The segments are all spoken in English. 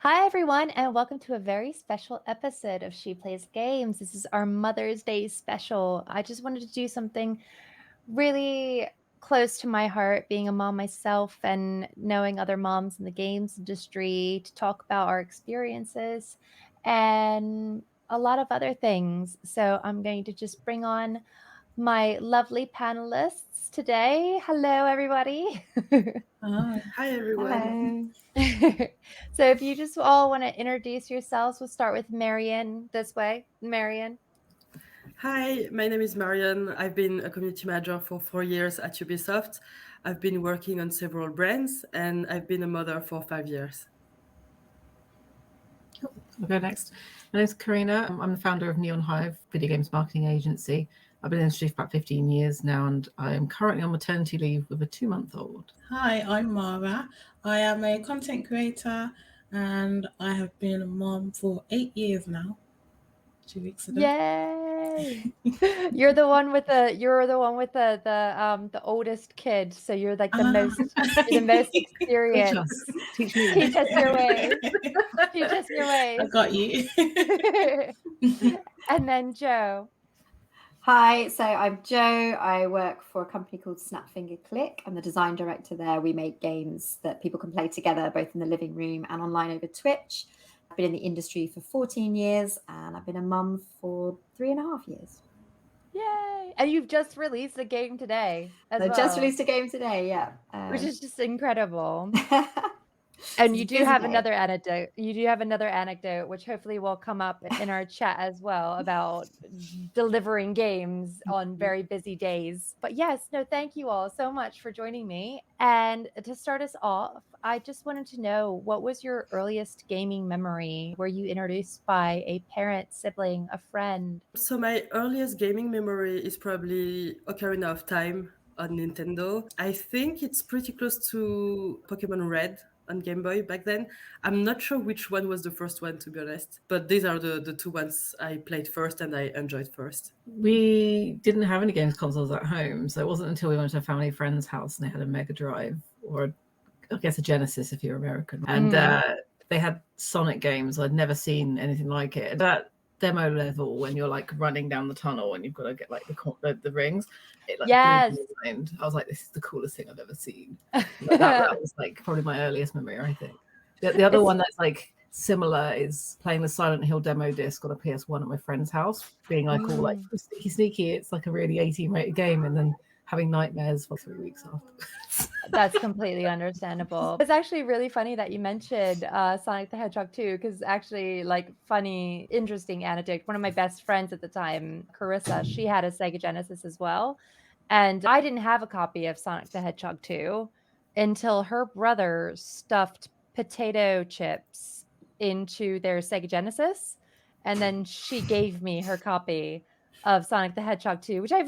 Hi, everyone, and welcome to a very special episode of She Plays Games. This is our Mother's Day special. I just wanted to do something really close to my heart, being a mom myself and knowing other moms in the games industry, to talk about our experiences and a lot of other things. So I'm going to just bring on my lovely panelists today. Hello, everybody. Hi everyone. Hello. So if you just all want to introduce yourselves, we'll start with Marion this way. Marion. Hi, my name is Marion. I've been a community manager for 4 years at Ubisoft. I've been working on several brands and I've been a mother for 5 years. I'll go next. My name's Korina. I'm the founder of Neonhive, video games marketing agency. I've been in the industry for about 15 years now, and I am currently on maternity leave with a 2-month-old. Hi, I'm Marah. I am a content creator and I have been a mom for 8 years now. 2 weeks ago. Yay! You're the one with the oldest kid, so you're like the most experienced. Teach me. Teach us your ways. Teach us your ways. I got you. And then Joe. Hi, so I'm Joe. I work for a company called Snapfinger Click. I'm the design director there. We make games that people can play together, both in the living room and online over Twitch. I've been in the industry for 14 years and I've been a mum for 3.5 years. Yay! And you've just released a game today as well. Just released a game today, yeah. Which is just incredible. And you do have another anecdote. You do have another anecdote, which hopefully will come up in our chat as well, about delivering games on very busy days. But yes, no, thank you all so much for joining me. And to start us off, I just wanted to know, what was your earliest gaming memory? Were you introduced by a parent, sibling, a friend? So my earliest gaming memory is probably Ocarina of Time on Nintendo. I think it's pretty close to Pokemon Red on Game Boy back then. I'm not sure which one was the first one, to be honest, but these are the two ones I played first and I enjoyed first. We didn't have any games consoles at home, so it wasn't until we went to a family friend's house and they had a Mega Drive, or I guess a Genesis if you're American, and they had Sonic games. I'd never seen anything like it. That demo level when you're like running down the tunnel and you've got to get like the rings, it like yes, blew my mind. I was like, this is the coolest thing I've ever seen. that was like probably my earliest memory, I think. The other one that's like similar is playing the Silent Hill demo disc on a PS1 at my friend's house, being like all like sneaky. It's like a really 18 rated game, and then having nightmares for 3 weeks after. That's completely understandable. It's actually really funny that you mentioned Sonic the Hedgehog 2, because actually, like, funny, interesting anecdote. One of my best friends at the time, Carissa, she had a Sega Genesis as well. And I didn't have a copy of Sonic the Hedgehog 2 until her brother stuffed potato chips into their Sega Genesis. And then she gave me her copy of Sonic the Hedgehog 2, which I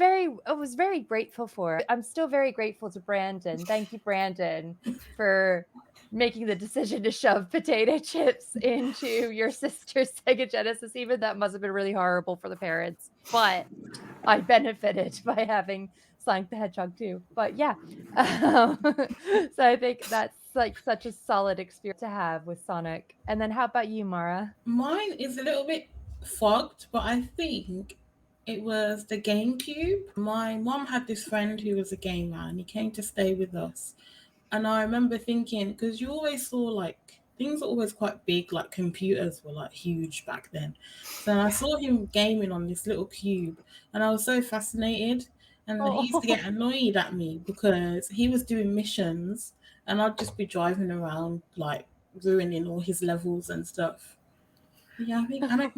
was very grateful for. I'm still very grateful to Brandon. Thank you, Brandon, for making the decision to shove potato chips into your sister's Sega Genesis. Even that must have been really horrible for the parents, but I benefited by having Sonic the Hedgehog 2. But yeah, so I think that's like such a solid experience to have with Sonic. And then how about you, Marah? Mine is a little bit fogged, but I think it was the GameCube. My mom had this friend who was a gamer and he came to stay with us. And I remember thinking, because you always saw like things are always quite big, like computers were like huge back then. So I saw him gaming on this little cube and I was so fascinated. And he used to get annoyed at me because he was doing missions and I'd just be driving around like ruining all his levels and stuff. Yeah, I think, and I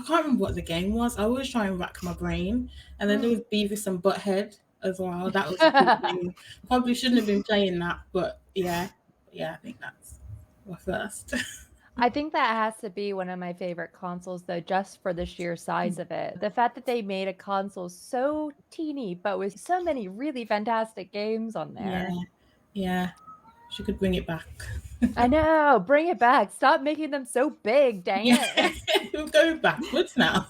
can't remember what the game was. I always try and rack my brain. And then there was Beavis and Butthead as well. That was a cool thing. Probably shouldn't have been playing that, but yeah, I think that's my first. I think that has to be one of my favorite consoles, though, just for the sheer size of it. The fact that they made a console so teeny, but with so many really fantastic games on there. Yeah, She could bring it back. I know, bring it back. Stop making them so big, dang it. We're going backwards now.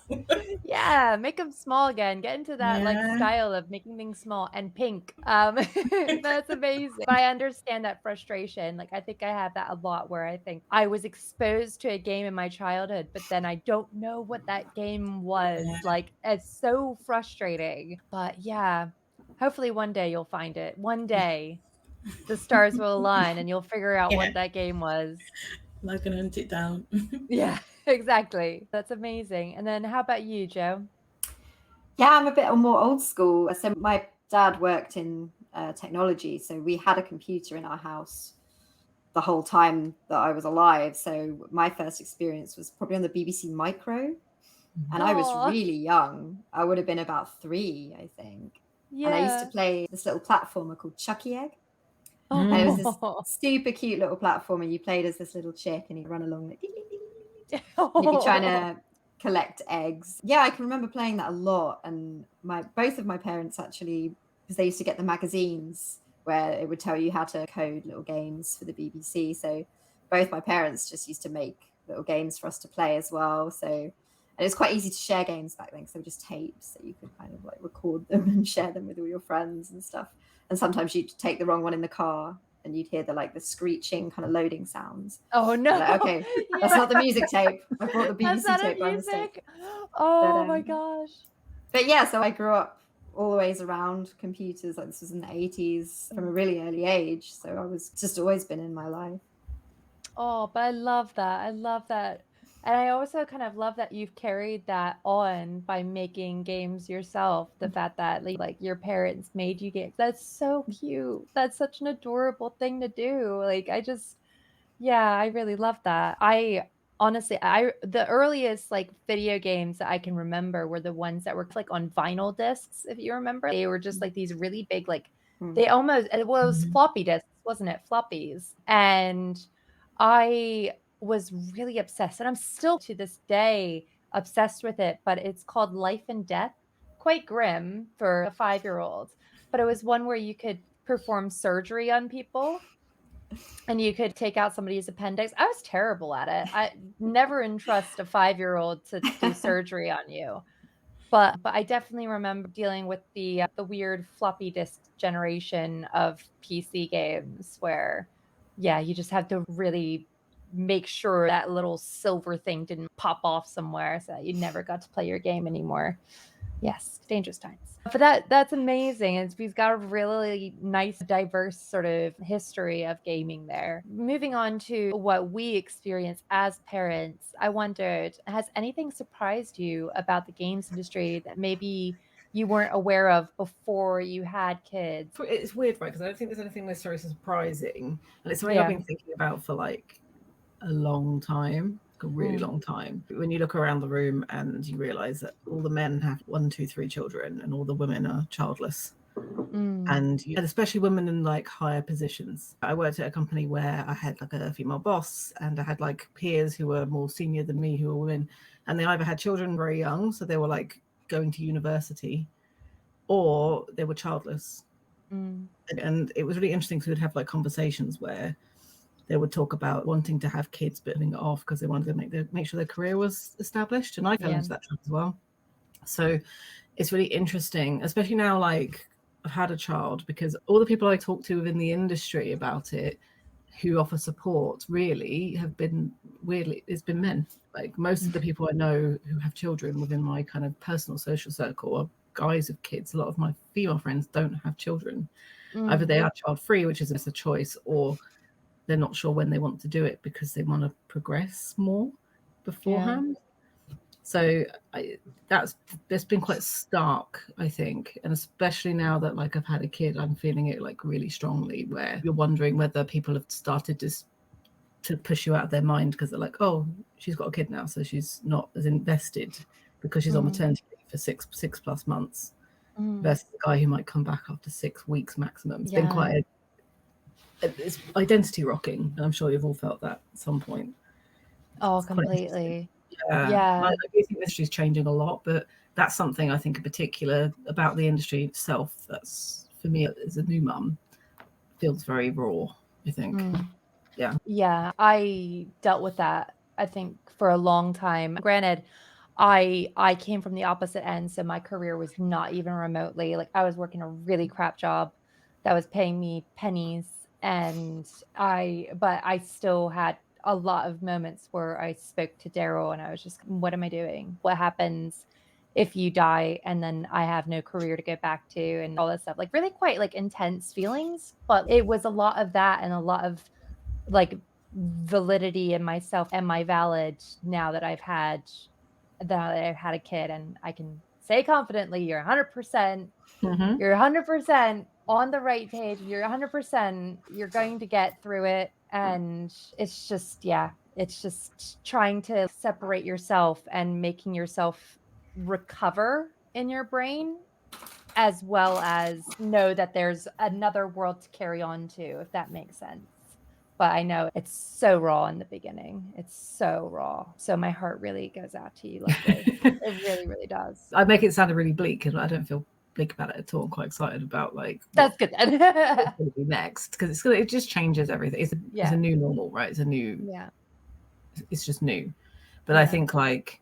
Yeah, make them small again. Get into that like Yeah. style of making things small and pink. That's amazing. But I understand that frustration. Like I think I have that a lot where I think I was exposed to a game in my childhood, but then I don't know what that game was. Yeah. Like it's so frustrating. But yeah, hopefully one day you'll find it. One day the stars will align and you'll figure out Yeah. what that game was. I can hunt it down. Yeah, exactly. That's amazing. And then how about you, Joe? Yeah, I'm a bit more old school. So my dad worked in technology, so we had a computer in our house the whole time that I was alive. So my first experience was probably on the BBC Micro, and I was Aw. really young. I would have been about 3, I think. And I used to Yeah. play this little platformer called Chucky Egg. And it was Oh. this super cute little platformer. You played as this little chick and you'd run along like, and you'd be trying to collect eggs. Yeah, I can remember playing that a lot. And both of my parents actually, because they used to get the magazines where it would tell you how to code little games for the BBC. So both my parents just used to make little games for us to play as well. So, and it was quite easy to share games back then because they were just tapes that you could kind of like record them and share them with all your friends and stuff. And sometimes you'd take the wrong one in the car and you'd hear the screeching kind of loading sounds. Oh no. Like, okay, that's not the music tape. I brought the BBC That's not tape a by mistake. music. Oh But, my gosh. But yeah, so I grew up always around computers. Like this was in the 80s from a really early age. So I was just always been in my life. Oh, but I love that. I love that. And I also kind of love that you've carried that on by making games yourself. The fact that like your parents made you games. That's so cute. That's such an adorable thing to do. Like yeah, I really love that. I honestly, the earliest like video games that I can remember were the ones that were like on vinyl discs, if you remember. They were just like these really big, like they almost, it was floppy disks, wasn't it? Floppies. And I was really obsessed, and I'm still to this day obsessed with it, but it's called Life and Death. Quite grim for a 5-year-old, but it was one where you could perform surgery on people and you could take out somebody's appendix. I was terrible at it. I never entrust a 5-year-old to do surgery on you. But I definitely remember dealing with the weird floppy disk generation of PC games where, yeah, you just have to really make sure that little silver thing didn't pop off somewhere so that you never got to play your game anymore. Yes, dangerous times. But that's amazing. We've got a really nice, diverse sort of history of gaming there. Moving on to what we experience as parents, I wondered, has anything surprised you about the games industry that maybe you weren't aware of before you had kids? It's weird, right? Because I don't think there's anything necessarily surprising. And it's something I've been thinking about for like a long time. A really long time. When you look around the room and you realize that all the men have 1, 2, 3 children and all the women are childless, and especially women in like higher positions. I worked at a company where I had like a female boss and I had like peers who were more senior than me who were women, and they either had children very young, so they were like going to university, or they were childless. And it was really interesting because we'd have like conversations where they would talk about wanting to have kids but putting it off because they wanted to make sure their career was established. And I fell into that trap as well. So it's really interesting, especially now, like I've had a child, because all the people I talk to within the industry about it who offer support really have been, weirdly, it's been men. Like most of the people I know who have children within my kind of personal social circle are guys with kids. A lot of my female friends don't have children. Either they are child free, which is a choice, or they're not sure when they want to do it because they want to progress more beforehand. So that's been quite stark, I think. And especially now that like I've had a kid, I'm feeling it like really strongly, where you're wondering whether people have started to push you out of their mind because they're like, oh, she's got a kid now, so she's not as invested because she's on maternity leave for six plus months versus the guy who might come back after 6 weeks maximum. It's been quite it's identity rocking, and I'm sure you've all felt that at some point. Oh, completely. I do think the industry is changing a lot, but that's something I think in particular about the industry itself that's, for me as a new mum, feels very raw I think. Yeah, I dealt with that, I think, for a long time. Granted, I came from the opposite end, so my career was not even remotely like I was working a really crap job that was paying me pennies, and but I still had a lot of moments where I spoke to Daryl and I was just, what am I doing? What happens if you die and then I have no career to go back to and all this stuff? Like really quite like intense feelings, but it was a lot of that and a lot of like validity in myself. Am I valid now that I've had a kid? And I can say confidently, you're 100%, you're 100% on the right page. You're 100%, you're going to get through it. And it's just, yeah, it's just trying to separate yourself and making yourself recover in your brain, as well as know that there's another world to carry on to, if that makes sense. But I know it's so raw in the beginning. It's so raw. So my heart really goes out to you, Leslie. It really, really does. I make it sound really bleak, and I don't feel bleak about it at all. I'm quite excited about like that's good then. what's going to be next, because it just changes everything. It's a new normal, right? It's a new. It's just new. But I think like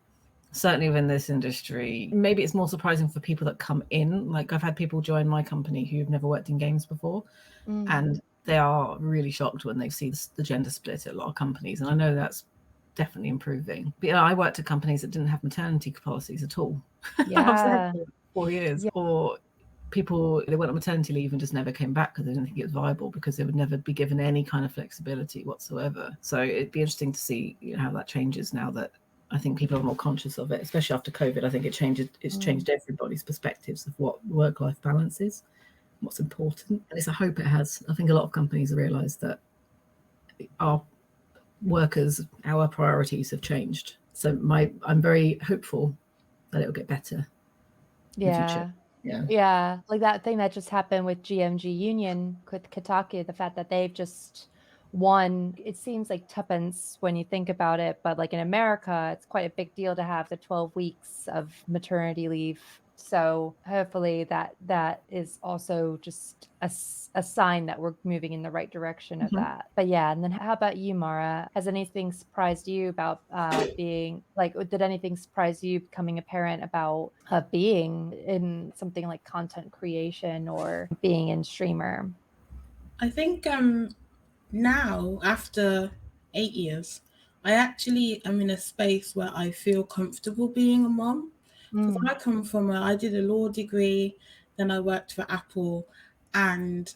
certainly within this industry, maybe it's more surprising for people that come in. Like I've had people join my company who've never worked in games before, and they are really shocked when they see the gender split at a lot of companies. And I know that's definitely improving. But I worked at companies that didn't have maternity policies at all. Yeah. I was there for 4 years. Or people, they went on maternity leave and just never came back because they didn't think it was viable, because they would never be given any kind of flexibility whatsoever. So it'd be interesting to see how that changes now that I think people are more conscious of it, especially after COVID. I think it's changed everybody's perspectives of what work-life balance is, what's important. At least I hope it has. I think a lot of companies have realised that our workers, our priorities have changed. So I'm very hopeful that it'll get better in the future. Yeah, like that thing that just happened with GMG Union with Kotaku, the fact that they've just won. It seems like tuppence when you think about it, but like in America, it's quite a big deal to have the 12 weeks of maternity leave. So hopefully that is also just a sign that we're moving in the right direction of that. But yeah, and then how about you, Marah? Has anything surprised you about being like, did anything surprise you becoming a parent about being in something like content creation or being in streamer? I think now, after 8 years, I actually am in a space where I feel comfortable being a mom. Because I come from I did a law degree, then I worked for Apple, and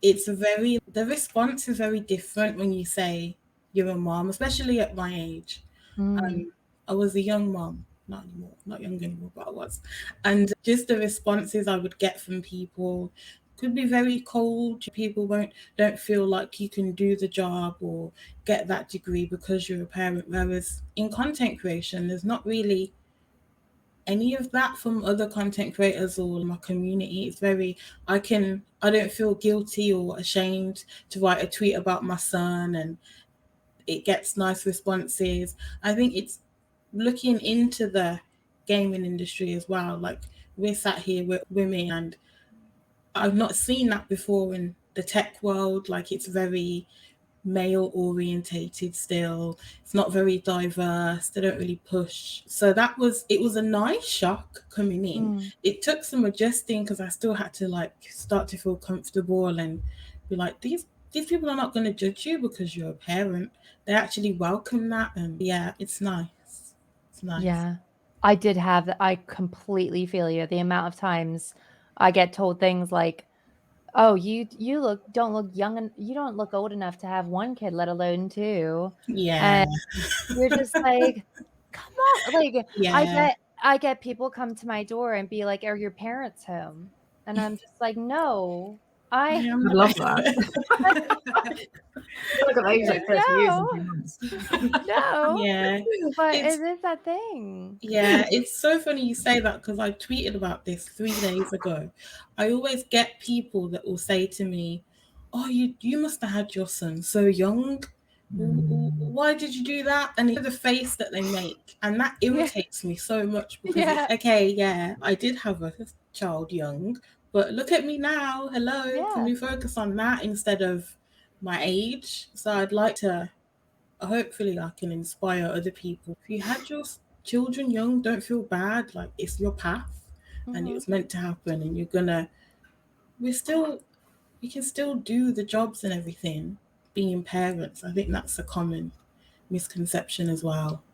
the response is very different when you say you're a mom, especially at my age. I was a young mom, not young anymore, but I was. And just the responses I would get from people could be very cold. People don't feel like you can do the job or get that degree because you're a parent. Whereas in content creation, there's not really any of that from other content creators or my community. It's very, I don't feel guilty or ashamed to write a tweet about my son, and it gets nice responses. I think it's looking into the gaming industry as well. Like we're sat here with women, and I've not seen that before in the tech world. Like it's very male orientated still. It's not very diverse. They don't really push. So it was a nice shock coming in. It took some adjusting because I still had to like start to feel comfortable and be like, these people are not going to judge you because you're a parent. They actually welcome that, and yeah, it's nice. It's nice. Yeah, I did have that. I completely feel you. The amount of times I get told things like, "Oh, you don't look young, and you don't look old enough to have one kid, let alone two." Yeah. And you're just like, come on. Like Yeah. I get people come to my door and be like, "Are your parents home?" And I'm just like, "No, I love that. Look at those like 30 years and 2 months. No. Yeah. But it is that thing. Yeah, it's so funny you say that because I tweeted about this 3 days ago. I always get people that will say to me, "Oh, you must have had your son so young. Why did you do that?" And the face that they make, and that irritates me so much because I did have a child young, but look at me now. Hello, can we focus on that instead of my age. So I'd like to, hopefully I can inspire other people. If you had your children young, don't feel bad. Like, it's your path and it was meant to happen, and you're gonna, we can still do the jobs and everything being parents. I think that's a common misconception as well.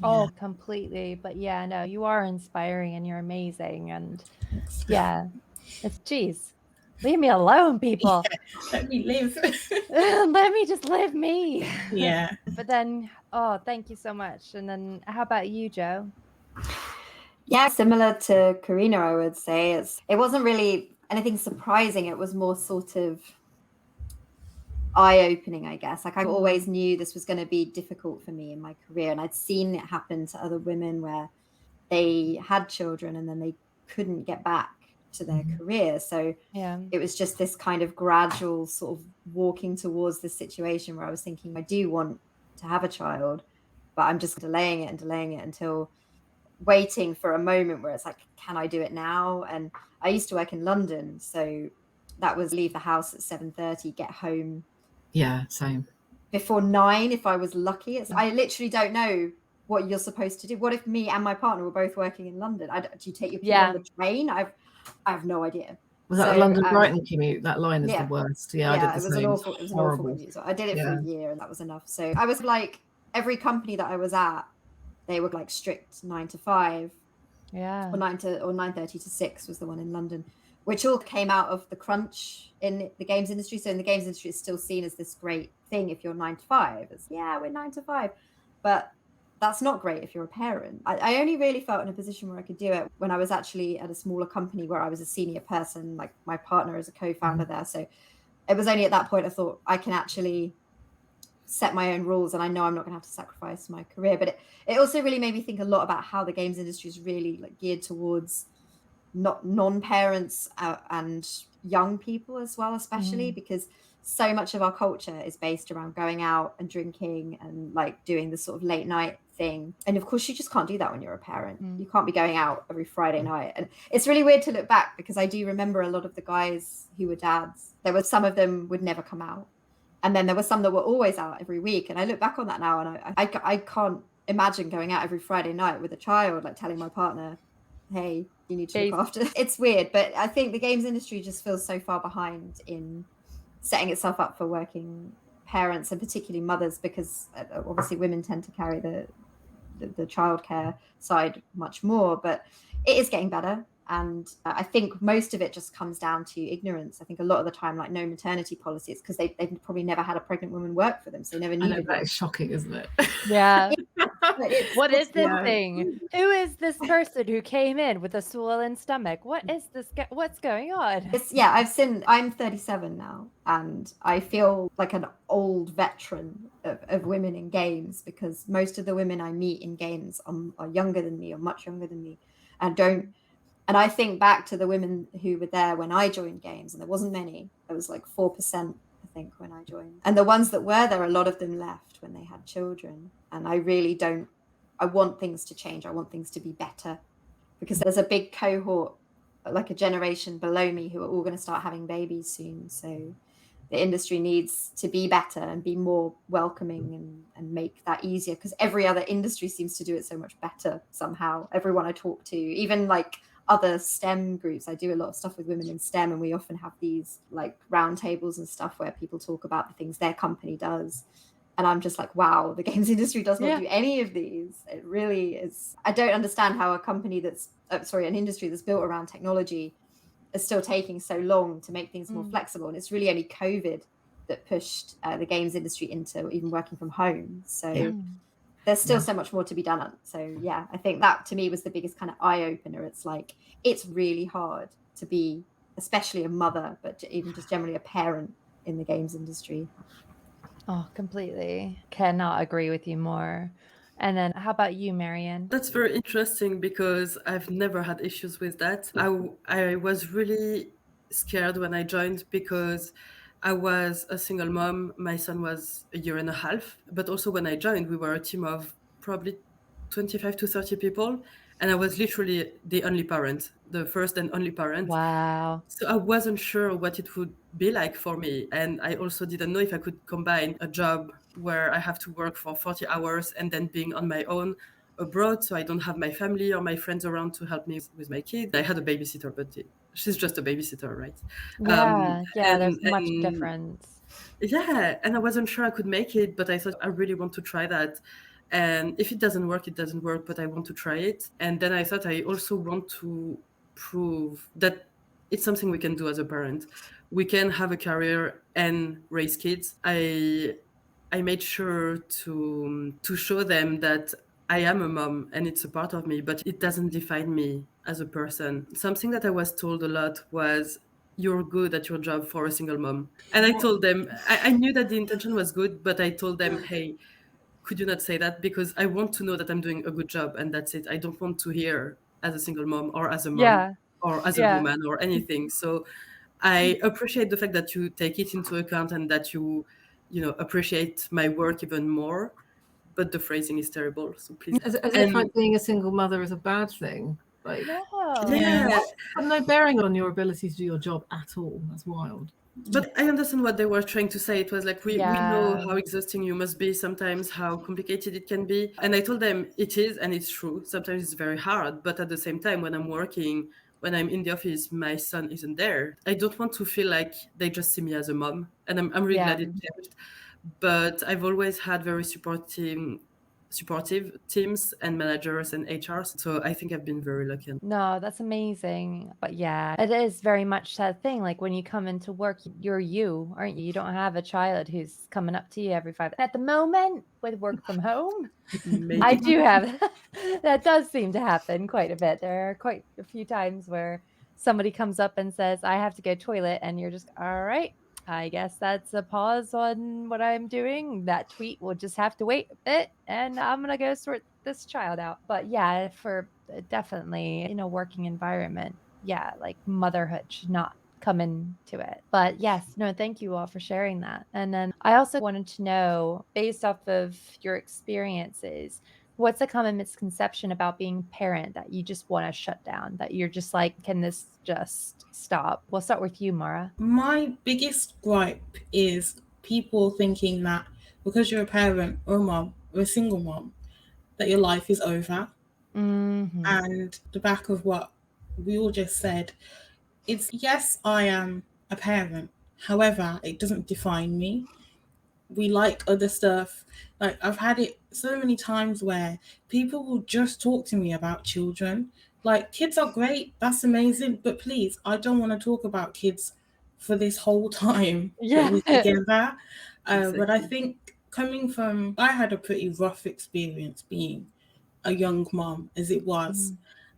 Oh, completely. But yeah, no, you are inspiring and you're amazing. And yeah, it's geez, leave me alone, people. Let me live. Let me just live me. Yeah. But then, oh, thank you so much. And then how about you, Joe? Yeah, similar to Korina, I would say. It wasn't really anything surprising. It was more sort of eye-opening, I guess. Like, I always knew this was going to be difficult for me in my career, and I'd seen it happen to other women where they had children and then they couldn't get back to their career. So Yeah. it was just this kind of gradual sort of walking towards this situation where I was thinking, I do want to have a child, but I'm just delaying it until waiting for a moment where it's like, can I do it now? And I used to work in London, so that was leave the house at 7:30, get home same before 9 if I was lucky. I literally don't know what you're supposed to do. What if me and my partner were both working in London? Do you take your kid on the train? I have no idea. Was that the London Brighton commute? That line is the worst. I did the same. It was an awful commute. So I did it for a year and that was enough. So I was like, every company that I was at, they were like strict 9 to 5. Yeah. Or 9:30 to 6 was the one in London, which all came out of the crunch in the games industry. So in the games industry, it's still seen as this great thing if you're 9 to 5. It's, we're 9 to 5. But that's not great if you're a parent. I only really felt in a position where I could do it when I was actually at a smaller company where I was a senior person, like my partner is a co-founder there. So it was only at that point I thought I can actually set my own rules, and I know I'm not going to have to sacrifice my career. But it also really made me think a lot about how the games industry is really like geared towards non-parents and young people as well, especially because so much of our culture is based around going out and drinking and like doing the sort of late night thing. And of course you just can't do that when you're a parent. You can't be going out every Friday night. And it's really weird to look back because I do remember a lot of the guys who were dads. There were some of them would never come out, and then there were some that were always out every week. And I look back on that now and I can't imagine going out every Friday night with a child, like telling my partner, hey, you need to look after. It's weird, but I think the games industry just feels so far behind in setting itself up for working parents and particularly mothers, because obviously women tend to carry the childcare side much more, but it is getting better. And I think most of it just comes down to ignorance. I think a lot of the time, like no maternity policy, it's because they've probably never had a pregnant woman work for them, so they never needed. That is shocking, isn't it? Yeah. What is this thing? Who is this person who came in with a swollen stomach? What is this? What's going on? I'm 37 now, and I feel like an old veteran of women in games, because most of the women I meet in games are younger than me or much younger than me, and I think back to the women who were there when I joined games, and there wasn't many. There was like 4%, I think, when I joined. And the ones that were there, a lot of them left when they had children. And I really don't, I want things to change. I want things to be better, because there's a big cohort, like a generation below me, who are all going to start having babies soon. So the industry needs to be better and be more welcoming and make that easier, because every other industry seems to do it so much better somehow. Everyone I talk to, even like other STEM groups, I do a lot of stuff with women in STEM, and we often have these like roundtables and stuff where people talk about the things their company does. And I'm just like, wow, the games industry does not do any of these. It really is. I don't understand how a company an industry that's built around technology is still taking so long to make things more flexible. And it's really only COVID that pushed the games industry into even working from home. So there's still so much more to be done. So yeah, I think that to me was the biggest kind of eye opener. It's like, it's really hard to be, especially a mother, but even just generally a parent in the games industry. Oh, completely. Cannot agree with you more. And then how about you, Marion? That's very interesting because I've never had issues with that. I was really scared when I joined because I was a single mom. My son was a year and a half. But also when I joined, we were a team of probably 25 to 30 people, and I was literally the only parent, the first and only parent. Wow. So I wasn't sure what it would be like for me. And I also didn't know if I could combine a job where I have to work for 40 hours and then being on my own abroad. So I don't have my family or my friends around to help me with my kid. I had a babysitter, but she's just a babysitter, right? Yeah, there's much and difference. yeah, and I wasn't sure I could make it, but I thought I really want to try that. And if it doesn't work, it doesn't work, but I want to try it. And then I thought I also want to prove that it's something we can do as a parent. We can have a career and raise kids. I made sure to show them that I am a mom and it's a part of me, but it doesn't define me as a person. Something that I was told a lot was, you're good at your job for a single mom. And I told them, I knew that the intention was good, but I told them, hey, could you not say that? Because I want to know that I'm doing a good job and that's it. I don't want to hear as a single mom or as a mom Yeah, or as a yeah. woman or anything. So I appreciate the fact that you take it into account and that you appreciate my work even more. But the phrasing is terrible. So please. As if And like being a single mother is a bad thing. Like, No. yeah, had no bearing on your ability to do your job at all. That's wild. but I understand what they were trying to say. It was like, we know Yeah. how exhausting you must be sometimes, how complicated it can be. And I told them it is, and it's true. Sometimes it's very hard. But at the same time, when I'm working, when I'm in the office, my son isn't there. I don't want to feel like they just see me as a mom. And I'm really Yeah. glad it changed. But I've always had very supportive teams and managers and HRs. So I think I've been very lucky. No, that's amazing. But yeah, it is very much that thing. Like when you come into work, you're you, aren't you? You don't have a child who's coming up to you every 5. At the moment, with work from home, I do have that does seem to happen quite a bit. There are quite a few times where somebody comes up and says, I have to go toilet, and you're just, all right, I guess that's a pause on what I'm doing. That tweet will just have to wait a bit, and I'm gonna go sort this child out. But yeah, for definitely in a working environment, yeah, like motherhood should not come into it. But yes, no, thank you all for sharing that. And then I also wanted to know, based off of your experiences, what's a common misconception about being a parent that you just want to shut down, that you're just like, can this just stop? We'll start with you, Marah. My biggest gripe is people thinking that because you're a parent or a mom or a single mom, that your life is over. Mm-hmm. And the back of what we all just said, it's yes, I am a parent. However, it doesn't define me. We like other stuff. Like I've had it so many times where people will just talk to me about children. Like kids are great, that's amazing, but please, I don't want to talk about kids for this whole time that we're Yeah. together. But I Exactly. think I had a pretty rough experience being a young mom as it was.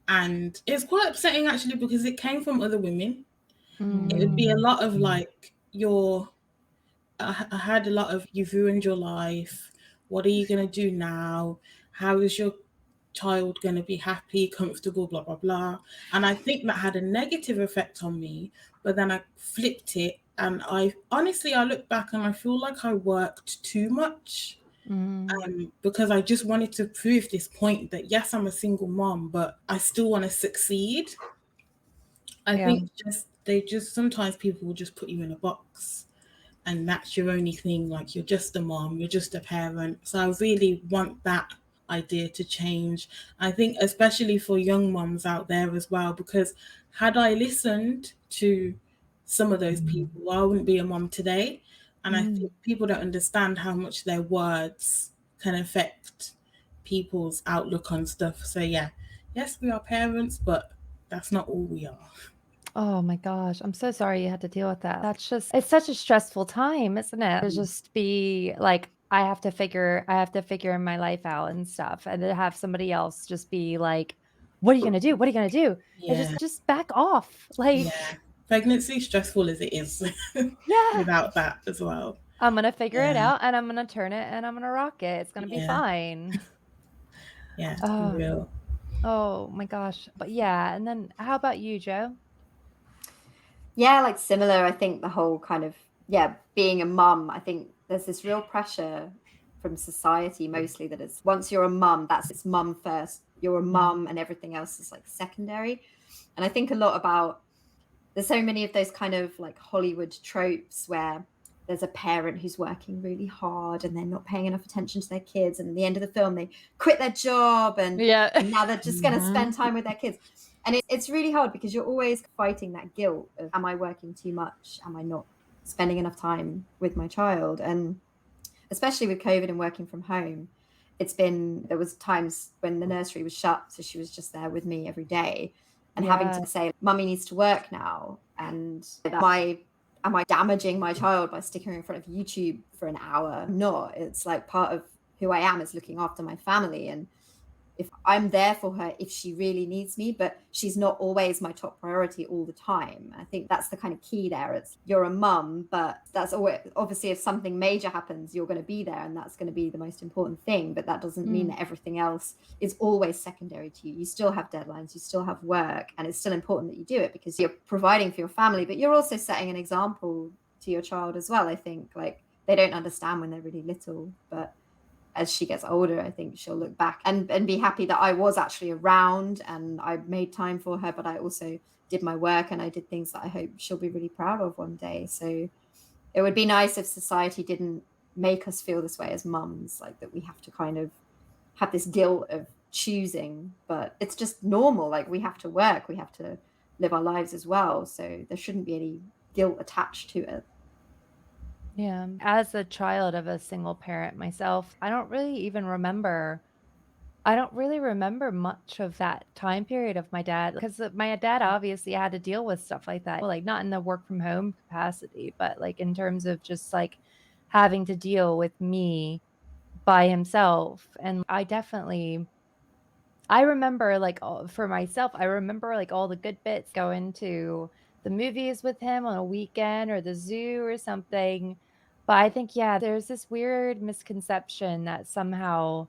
And it's quite upsetting actually because it came from other women. It would be a lot of like, I had a lot of, you've ruined your life. What are you going to do now? How is your child going to be happy, comfortable, blah, blah, blah. And I think that had a negative effect on me. But then I flipped it. And I look back and I feel like I worked too much. Because I just wanted to prove this point that yes, I'm a single mom, but I still want to succeed. I think sometimes people will just put you in a box and that's your only thing. Like you're just a mom, you're just a parent. So I really want that idea to change. I think especially for young moms out there as well, because had I listened to some of those people, I wouldn't be a mom today. And I think people don't understand how much their words can affect people's outlook on stuff. So yeah, yes, we are parents, but that's not all we are. Oh my gosh, I'm so sorry you had to deal with that. It's such a stressful time, isn't it? To just be like, I have to figure my life out and stuff. And to have somebody else just be like, what are you gonna do? What are you gonna do? And Yeah. just back off. Like, Yeah. Pregnancy, stressful as it is, yeah, without that as well. I'm gonna figure it Yeah. out and I'm gonna turn it and I'm gonna rock it. It's gonna be Yeah. fine. Yeah, for Oh, real. oh my gosh. But yeah, and then how about you, Joe? Yeah, like similar. I think the whole kind of, being a mum, I think there's this real pressure from society mostly, that it's once you're a mum, it's mum first. You're a mum and everything else is like secondary. And I think a lot about, there's so many of those kind of like Hollywood tropes where there's a parent who's working really hard and they're not paying enough attention to their kids, and at the end of the film they quit their job and now they're just going to spend time with their kids. And it's really hard because you're always fighting that guilt of, am I working too much? Am I not spending enough time with my child? And especially with COVID and working from home, there was times when the nursery was shut, so she was just there with me every day, and having to say, mummy needs to work now. And am I damaging my child by sticking her in front of YouTube for an hour? No, it's like part of who I am is looking after my family. And if I'm there for her, if she really needs me, but she's not always my top priority all the time. I think that's the kind of key there. It's, you're a mum, but that's always, obviously if something major happens, you're going to be there and that's going to be the most important thing. But that doesn't mean that everything else is always secondary to you. You still have deadlines, you still have work, and it's still important that you do it because you're providing for your family, but you're also setting an example to your child as well. I think like they don't understand when they're really little, but as she gets older, I think she'll look back and be happy that I was actually around and I made time for her, but I also did my work and I did things that I hope she'll be really proud of one day. So it would be nice if society didn't make us feel this way as mums, like that we have to kind of have this guilt of choosing, but it's just normal. Like we have to work, we have to live our lives as well. So there shouldn't be any guilt attached to it. Yeah. As a child of a single parent myself, I don't really remember much of that time period of my dad, because my dad obviously had to deal with stuff like that, like not in the work from home capacity, but like in terms of just like having to deal with me by himself. And I remember like for myself, I remember like all the good bits, going to the movies with him on a weekend or the zoo or something. But I think, there's this weird misconception that somehow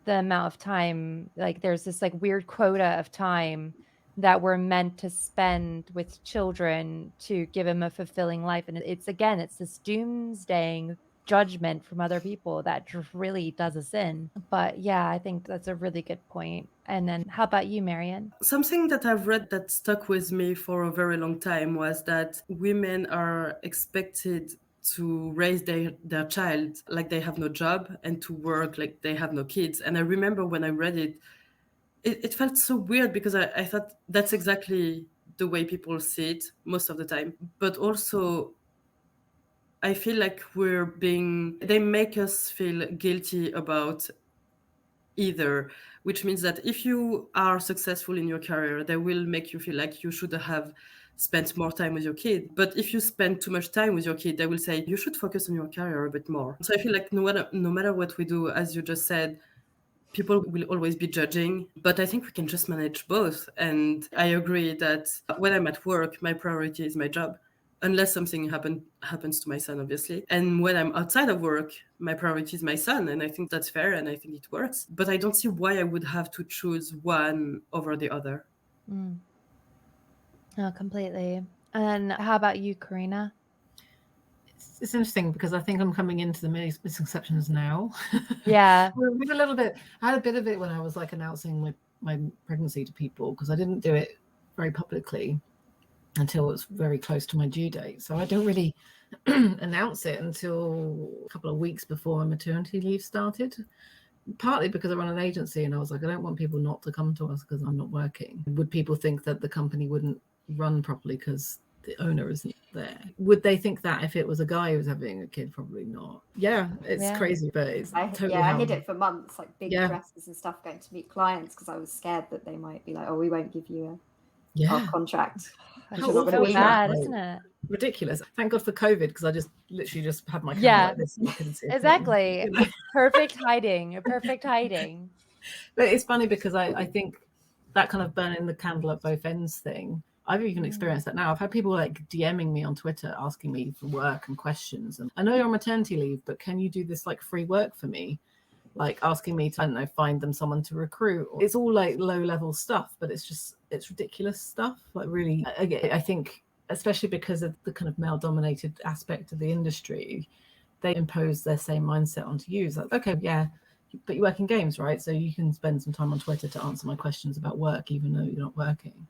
the amount of time, like there's this like weird quota of time that we're meant to spend with children to give them a fulfilling life. And it's this doomsdaying judgment from other people that just really does us in. But I think that's a really good point. And then how about you, Marion? Something that I've read that stuck with me for a very long time was that women are expected to raise their child like they have no job and to work like they have no kids. And I remember when I read it felt so weird because I thought that's exactly the way people see it most of the time. But also I feel like they make us feel guilty about either, which means that if you are successful in your career, they will make you feel like you should have spent more time with your kid. But if you spend too much time with your kid, they will say you should focus on your career a bit more. So I feel like no matter what we do, as you just said, people will always be judging, but I think we can just manage both. And I agree that when I'm at work, my priority is my job, unless something happens to my son, obviously. And when I'm outside of work, my priority is my son, and I think that's fair, and I think it works. But I don't see why I would have to choose one over the other. Oh, completely. And how about you, Korina? It's interesting because I think I'm coming into the misconceptions now. Yeah. With a little bit. I had a bit of it when I was like announcing my pregnancy to people, because I didn't do it very publicly until it was very close to my due date. So I don't really announce it until a couple of weeks before my maternity leave started. Partly because I run an agency and I was like, I don't want people not to come to us because I'm not working. Would people think that the company wouldn't run properly because the owner isn't there? Would they think that if it was a guy who was having a kid? Probably not. It's crazy, but it's totally I hid it for months, like big dresses and stuff, going to meet clients because I was scared that they might be like, oh, we won't give you a contract. That's so bad, isn't it? Ridiculous. Thank God for COVID, because I literally just had my camera like this. Exactly. Perfect hiding. But it's funny because I think that kind of burning the candle at both ends thing, I've even experienced that now. I've had people like DMing me on Twitter asking me for work and questions. And I know you're on maternity leave, but can you do this like free work for me? Like asking me to, I don't know, find them someone to recruit. It's all like low level stuff, but it's ridiculous stuff. Like really, I think, especially because of the kind of male dominated aspect of the industry, they impose their same mindset onto you. It's like, okay, yeah, but you work in games, right? So you can spend some time on Twitter to answer my questions about work, even though you're not working.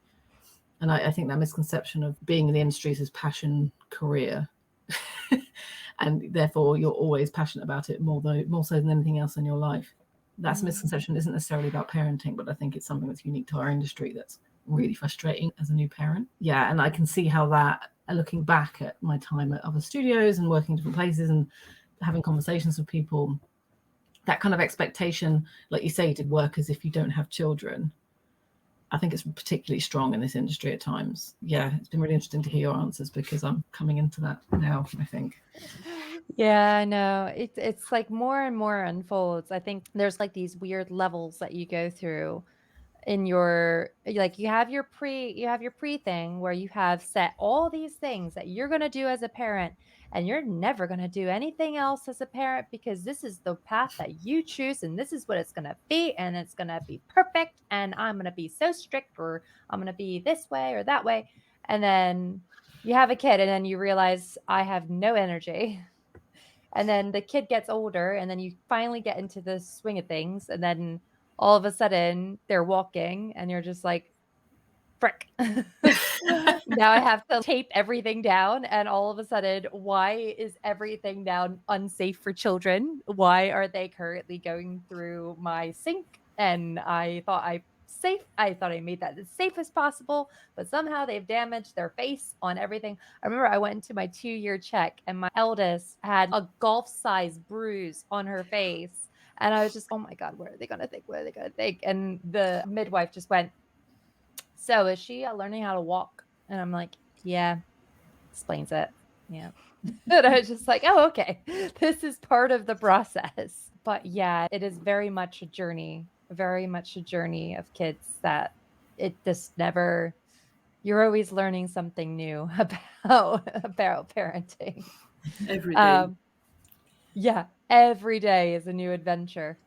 And I think that misconception of being in the industry is a passion career, and therefore you're always passionate about it more so than anything else in your life. That's a misconception. It isn't necessarily about parenting, but I think it's something that's unique to our industry that's really frustrating as a new parent. Yeah, and I can see how that, looking back at my time at other studios and working in different places and having conversations with people, that kind of expectation, like you say, to work as if you don't have children, I think it's particularly strong in this industry at times. Yeah, it's been really interesting to hear your answers because I'm coming into that now, I think. Yeah, I know. It's like more and more unfolds. I think there's like these weird levels that you go through in your, like, you have your pre thing where you have set all these things that you're going to do as a parent, and you're never going to do anything else as a parent because this is the path that you choose and this is what it's going to be, and it's going to be perfect, and I'm going to be so strict, or I'm going to be this way or that way. And then you have a kid and then you realize I have no energy. And then the kid gets older, and then you finally get into the swing of things, and then all of a sudden they're walking and you're just like, frick. Now I have to tape everything down, and all of a sudden, why is everything now unsafe for children? Why are they currently going through my sink? And I thought I made that as safe as possible, but somehow they've damaged their face on everything. I remember I went into my 2-year check, and my eldest had a golf-size bruise on her face. And I was just, oh my God, what are they going to think? What are they going to think? And the midwife just went, so is she learning how to walk? And I'm like, yeah, explains it. Yeah. And I was just like, oh, okay. This is part of the process. But yeah, it is very much a journey of kids that it just never, you're always learning something new about parenting. Every day. Yeah, every day is a new adventure.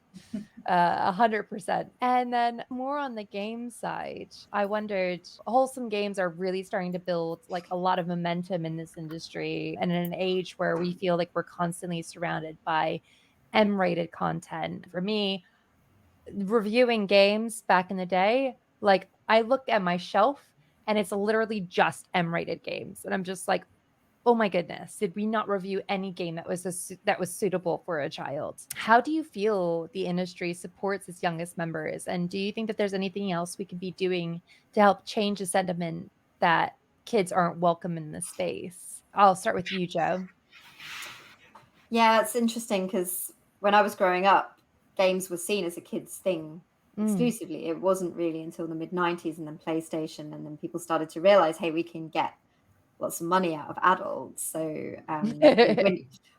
100%. And then more on the game side, I wondered, wholesome games are really starting to build like a lot of momentum in this industry, and in an age where we feel like we're constantly surrounded by M-rated content. For me, reviewing games back in the day, like, I looked at my shelf and it's literally just M-rated games, and I'm just like, oh my goodness, did we not review any game that was suitable for a child? How do you feel the industry supports its youngest members? And do you think that there's anything else we could be doing to help change the sentiment that kids aren't welcome in this space? I'll start with you, Jo. Yeah, it's interesting because when I was growing up, games were seen as a kid's thing exclusively. It wasn't really until the mid-90s and then PlayStation, and then people started to realize, hey, we can get lots of money out of adults. So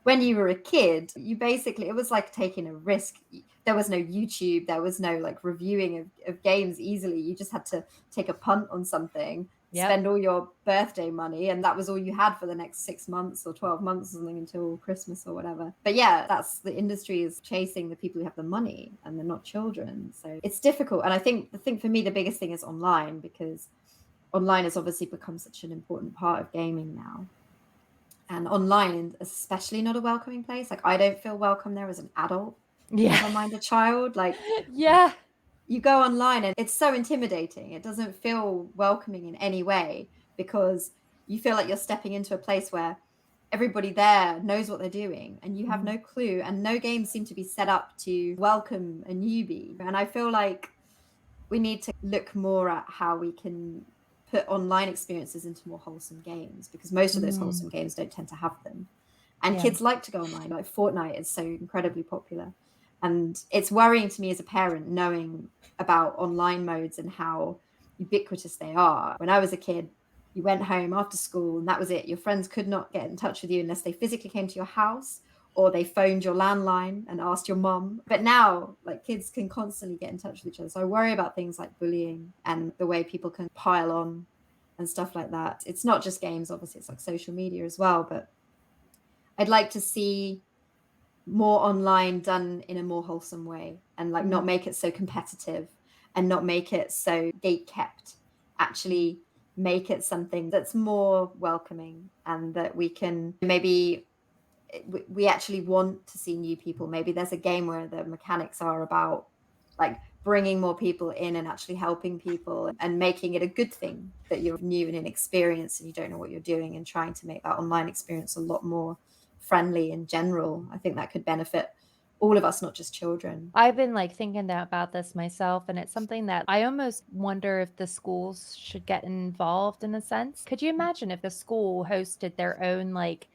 when you were a kid, you basically, it was like taking a risk. There was no YouTube, there was no like reviewing of games easily. You just had to take a punt on something, spend all your birthday money, and that was all you had for the next 6 months or 12 months or something until Christmas or whatever. But yeah, that's, the industry is chasing the people who have the money, and they're not children. So it's difficult. And I think for me, the biggest thing is online, because online has obviously become such an important part of gaming now. And online is especially not a welcoming place. Like, I don't feel welcome there as an adult. Never mind a child. Like, yeah, you go online and it's so intimidating. It doesn't feel welcoming in any way, because you feel like you're stepping into a place where everybody there knows what they're doing and you have no clue, and no games seem to be set up to welcome a newbie. And I feel like we need to look more at how we can put online experiences into more wholesome games, because most of those wholesome games don't tend to have them. And kids like to go online. Like, Fortnite is so incredibly popular. And it's worrying to me as a parent, knowing about online modes and how ubiquitous they are. When I was a kid, you went home after school and that was it. Your friends could not get in touch with you unless they physically came to your house, or they phoned your landline and asked your mom. But now, like, kids can constantly get in touch with each other. So I worry about things like bullying and the way people can pile on and stuff like that. It's not just games, obviously, it's like social media as well. But I'd like to see more online done in a more wholesome way, and like not make it so competitive and not make it so gate kept. Actually make it something that's more welcoming, and that we can maybe we actually want to see new people. Maybe there's a game where the mechanics are about like bringing more people in and actually helping people and making it a good thing that you're new and inexperienced and you don't know what you're doing, and trying to make that online experience a lot more friendly in general. I think that could benefit all of us, not just children. I've been like thinking about this myself, and it's something that I almost wonder if the schools should get involved in a sense. Could you imagine if the school hosted their own like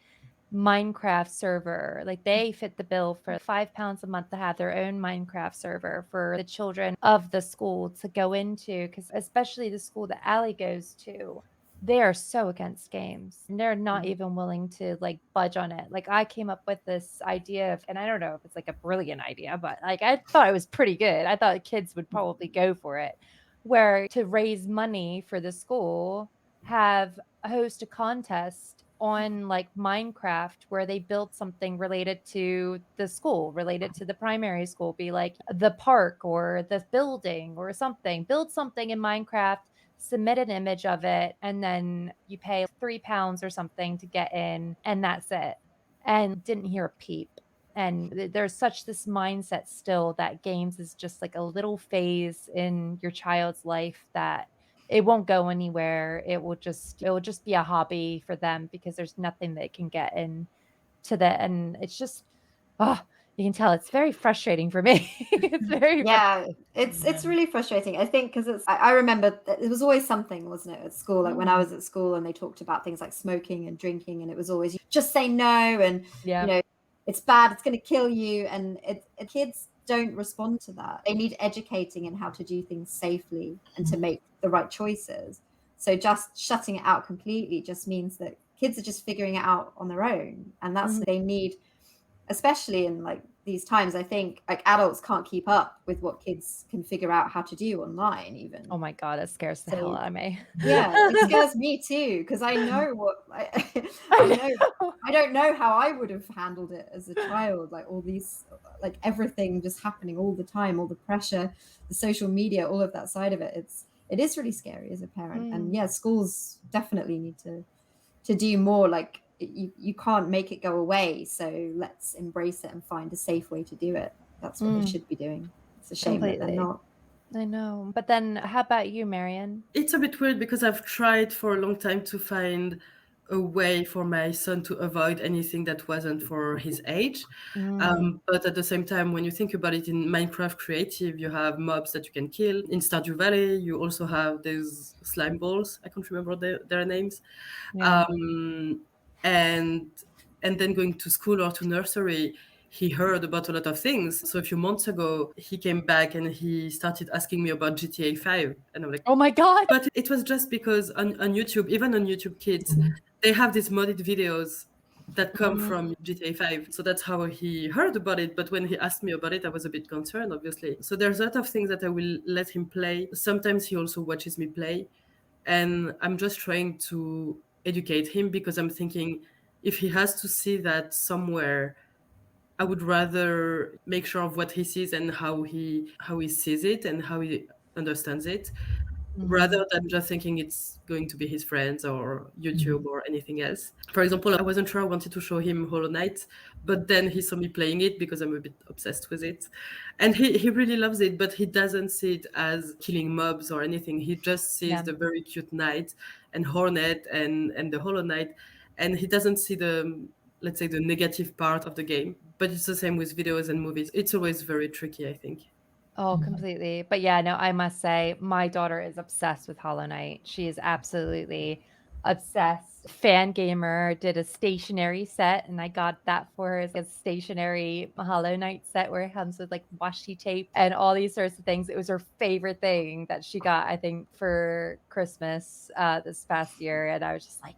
Minecraft server? Like they fit the bill for £5 a month to have their own Minecraft server for the children of the school to go into, because especially the school that Allie goes to, they are so against games. And they're not even willing to like budge on it. Like I came up with this idea of, and I don't know if it's like a brilliant idea, but like I thought it was pretty good. I thought kids would probably go for it, where to raise money for the school, have host a contest on like Minecraft where they build something related to the school, related to the primary school, be like the park or the building or something. Build something in Minecraft, submit an image of it, and then you pay £3 or something to get in, and that's it. And didn't hear a peep. And there's such this mindset still that games is just like a little phase in your child's life that it won't go anywhere. It will just be a hobby for them because there's nothing they can get in to that. And it's just, oh, you can tell it's very frustrating for me. It's very it's really frustrating, I think, because I remember it was always something, wasn't it, at school, like when I was at school and they talked about things like smoking and drinking, and it was always just say no, and you know, it's bad, it's going to kill you, and kids don't respond to that. They need educating in how to do things safely and to make the right choices. So just shutting it out completely just means that kids are just figuring it out on their own, and that's they need, especially in like these times. I think like adults can't keep up with what kids can figure out how to do online even. Oh my God, it scares the hell out of me. Yeah, it scares me too, because I know what I don't know how I would have handled it as a child, like all these, like everything just happening all the time, all the pressure, the social media, all of that side of it. It is really scary as a parent. And yeah, schools definitely need to do more. Like you can't make it go away, so let's embrace it and find a safe way to do it. That's what they should be doing. It's a shame that they're not. I know. But then how about you, Marion? It's a bit weird because I've tried for a long time to find a way for my son to avoid anything that wasn't for his age. But at the same time, when you think about it, in Minecraft Creative, you have mobs that you can kill. In Stardew Valley, you also have these slime balls. I can't remember their names. Yeah. And then going to school or to nursery, he heard about a lot of things. So a few months ago, he came back and he started asking me about GTA 5. And I'm like, oh my God. But it was just because on YouTube, even on YouTube Kids, they have these modded videos that come from GTA 5. So that's how he heard about it. But when he asked me about it, I was a bit concerned, obviously. So there's a lot of things that I will let him play. Sometimes he also watches me play. And I'm just trying to educate him, because I'm thinking if he has to see that somewhere, I would rather make sure of what he sees and how he sees it and how he understands it, rather than just thinking it's going to be his friends or YouTube or anything else. For example, I wasn't sure I wanted to show him Hollow Knight, but then he saw me playing it because I'm a bit obsessed with it. And he really loves it, but he doesn't see it as killing mobs or anything. He just sees the very cute knight and Hornet and the Hollow Knight. And he doesn't see the, let's say, the negative part of the game. But it's the same with videos and movies. It's always very tricky, I think. Oh, completely. But yeah, no, I must say my daughter is obsessed with Hollow Knight. She is absolutely obsessed. Fan gamer, did a stationery set, and I got that for her as a stationery Hollow Knight set where it comes with like washi tape and all these sorts of things. It was her favorite thing that she got, I think, for Christmas this past year. And I was just like,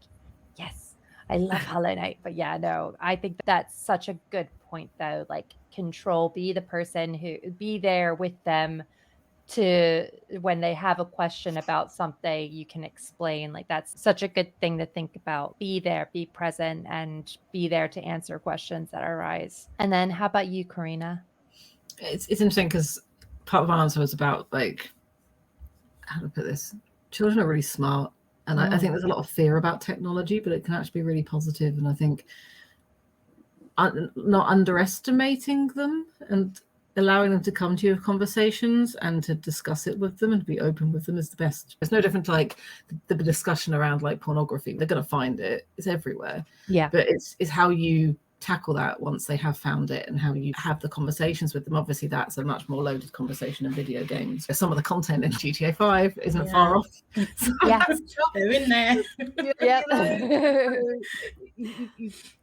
yes, I love Hollow Knight. But yeah, no, I think that's such a good point though. Like, control, be the person who, be there with them to, when they have a question about something, you can explain. Like, that's such a good thing to think about. Be there, be present, and be there to answer questions that arise. And then how about you, Korina? It's interesting because part of my answer was about, like, how to put this, children are really smart, and I think there's a lot of fear about technology, but it can actually be really positive. And I think not underestimating them and allowing them to come to you with conversations and to discuss it with them and be open with them is the best. It's no different to like the discussion around like pornography. They're going to find it. It's everywhere. Yeah. But it's how you tackle that once they have found it and how you have the conversations with them. Obviously, that's a much more loaded conversation in video games. Some of the content in GTA 5 isn't far off. Yeah. They're in there.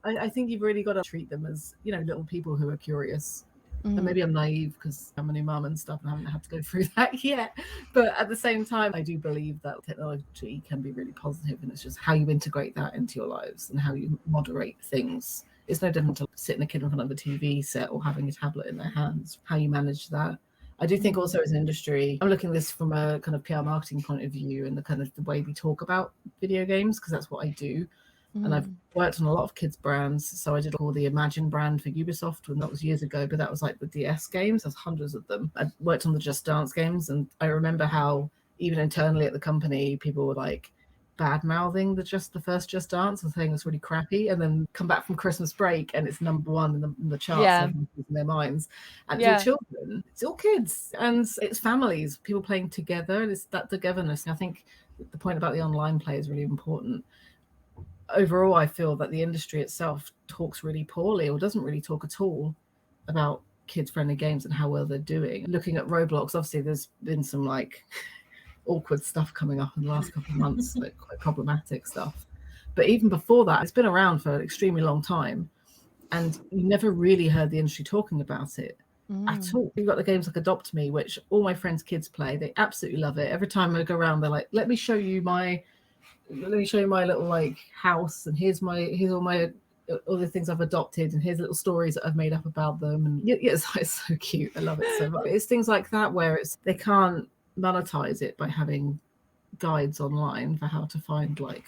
I think you've really got to treat them as, little people who are curious. And maybe I'm naive because I'm a new mum and stuff and I haven't had to go through that yet. But at the same time, I do believe that technology can be really positive, and it's just how you integrate that into your lives and how you moderate things. It's no different to sitting a kid in front of a TV set or having a tablet in their hands, how you manage that. I do think also as an industry, I'm looking at this from a kind of PR marketing point of view and the kind of the way we talk about video games, because that's what I do. And I've worked on a lot of kids brands. So I did all the Imagine brand for Ubisoft, and that was years ago, but that was like the DS games. There's hundreds of them. I worked on the Just Dance games, and I remember how even internally at the company, people were like bad mouthing the first Just Dance and saying it was really crappy, and then come back from Christmas break and it's number one in the charts in their minds. And it's all children, it's all kids, and it's families, people playing together, and it's that togetherness. And I think the point about the online play is really important. Overall, I feel that the industry itself talks really poorly or doesn't really talk at all about kids-friendly games and how well they're doing. Looking at Roblox, obviously there's been some like awkward stuff coming up in the last couple of months, like quite problematic stuff. But even before that, it's been around for an extremely long time, and you never really heard the industry talking about it at all. You've got the games like Adopt Me, which all my friends' kids play. They absolutely love it. Every time I go around, they're like, let me show you my little like house, and here's all the things I've adopted, and here's little stories that I've made up about them. And it's so cute. I love it so much. But it's things like that where they can't monetize it by having guides online for how to find like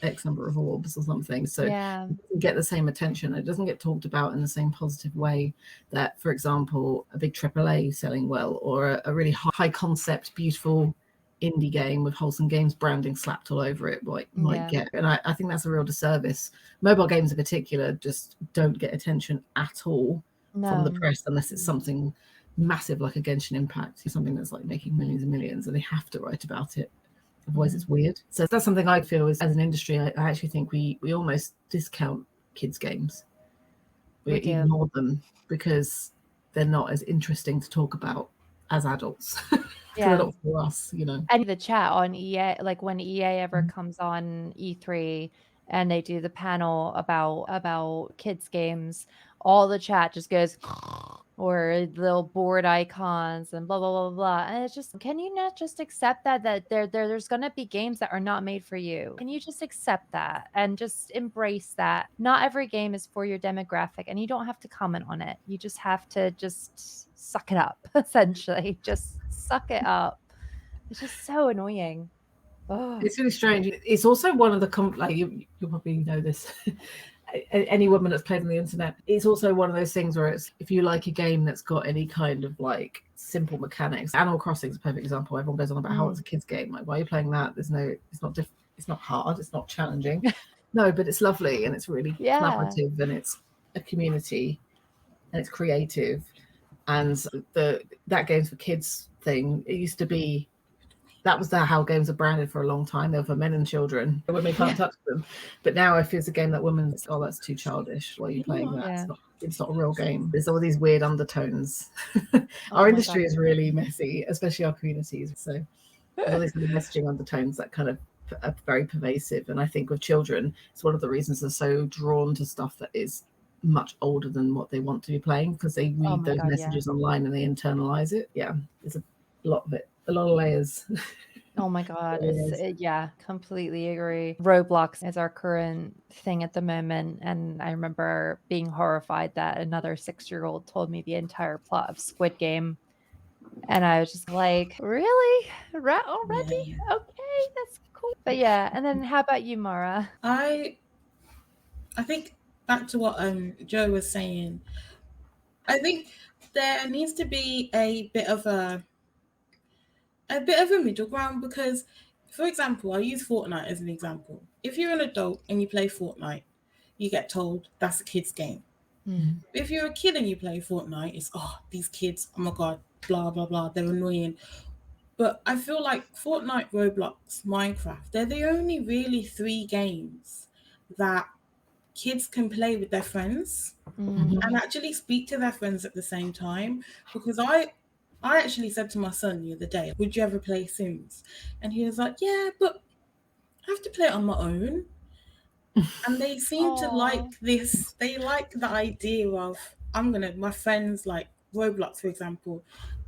X number of orbs or something. So it doesn't get the same attention. It doesn't get talked about in the same positive way that, for example, a big AAA selling well, or a really high concept, beautiful indie game with Wholesome Games branding slapped all over it might get. And I think that's a real disservice. Mobile games in particular just don't get attention at all from the press unless it's something massive like a Genshin Impact, something that's like making millions and millions, and they have to write about it, otherwise it's weird. So that's something I feel is, as an industry, I actually think we almost discount kids games. We ignore them because they're not as interesting to talk about as adults. They're not for us, And the chat on EA, like when EA ever comes on E3 and they do the panel about kids games, all the chat just goes or little board icons and blah blah blah blah. And it's just, can you not just accept that there's gonna be games that are not made for you? Can you just accept that and just embrace that? Not every game is for your demographic, and you don't have to comment on it. You just have to just suck it up, essentially. Just suck it up. It's just so annoying. Oh. It's really strange. It's also one of the like you'll probably know this. Any woman that's played on the internet, it's also one of those things where it's, if you like a game that's got any kind of like simple mechanics, Animal Crossing is a perfect example. Everyone goes on about how it's a kid's game. Like, why are you playing that? It's not hard, it's not challenging. No, but it's lovely, and it's really collaborative, and it's a community, and it's creative. And that games for kids thing, it used to be, that was how games are branded for a long time. They were for men and children. Women can't touch them. But now if it's a game that women, that's too childish. Why are you playing that? It's not a real game. There's all these weird undertones. Our industry is really messy, especially our communities. So there's all these kind of messaging undertones that kind of are very pervasive. And I think with children, it's one of the reasons they're so drawn to stuff that is much older than what they want to be playing, because they read those messages online and they internalize it. There's a lot of it, a lot of layers. Oh my god, completely agree. Roblox is our current thing at the moment, and I remember being horrified that another 6-year-old told me the entire plot of Squid Game, and I was just like, really? Already? Okay, that's cool. But and then how about you, Marah? I think back to what Joe was saying, I think there needs to be a bit of a middle ground, because, for example, I'll use Fortnite as an example. If you're an adult and you play Fortnite, you get told that's a kid's game. If you're a kid and you play Fortnite, it's, oh, these kids, oh my God, blah, blah, blah, they're annoying. But I feel like Fortnite, Roblox, Minecraft, they're the only really 3 games that kids can play with their friends and actually speak to their friends at the same time. Because I actually said to my son the other day, would you ever play Sims? And he was like, yeah, but I have to play it on my own. And they seem to like this. They like the idea of, my friends, like Roblox, for example,